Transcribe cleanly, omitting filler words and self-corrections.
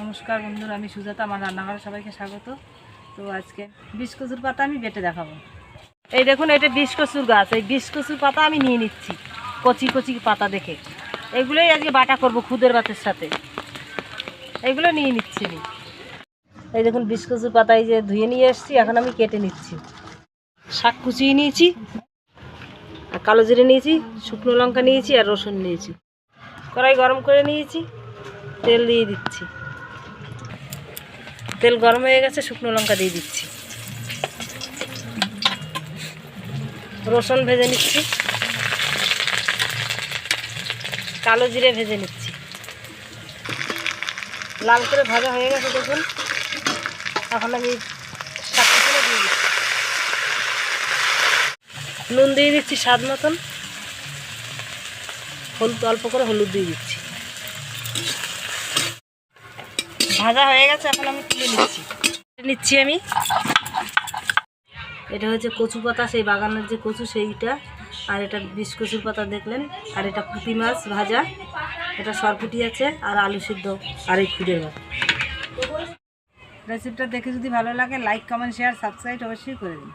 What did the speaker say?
নমস্কার বন্ধুরা, আমি সুজাতা। আমার রান্নাঘরে সবাইকে স্বাগত। তো আজকে বিষকচুর পাতা আমি বেটে দেখাবো। এই দেখুন, এটা বিষকচুর গাছ। এই বিষকচুর পাতা আমি নিয়ে নিচ্ছি, কচি কচি পাতা দেখে। এগুলোই আজকে বাটা করব খুদের ভাতের সাথে। এগুলো নিয়ে নিচ্ছি আমি। এই দেখুন, বিষকচুর পাতা এই যে ধুয়ে নিয়ে এসেছি, এখন আমি কেটে নিচ্ছি। শাক কুচিয়ে নিয়েছি, আর কালো জিরে নিয়েছি, শুকনো লঙ্কা নিয়েছি, আর রসুন নিয়েছি। কড়াই গরম করে নিয়েছি, তেল দিয়ে দিচ্ছি। তেল গরম হয়ে গেছে, শুকনো লঙ্কা দিয়ে দিচ্ছি। রসুন ভেজে নিচ্ছি, কালো জিরে ভেজে নিচ্ছি। লাল করে ভাজা হয়ে গেছে দেখুন। এখন আমি শাকগুলো দিয়ে দিচ্ছি। নুন দিয়ে দিচ্ছি স্বাদ মতন, হলুদ অল্প করে হলুদ দিয়ে দিচ্ছি। ভাজা হয়ে গেছে, এখন আমি তুলে নিচ্ছি আমি। এটা হচ্ছে কচু পাতা, সেই বাগানের যে কচু সেইটা। আর এটা বিষকচুর পাতা দেখলেন। আর এটা পুঁটি মাছ ভাজা, এটা সরপুটি আছে, আর আলু সিদ্ধ, আর এই খুদের ভাত। রেসিপিটা দেখে যদি ভালো লাগে, লাইক, কমেন্ট, শেয়ার, সাবস্ক্রাইব অবশ্যই করে দিন।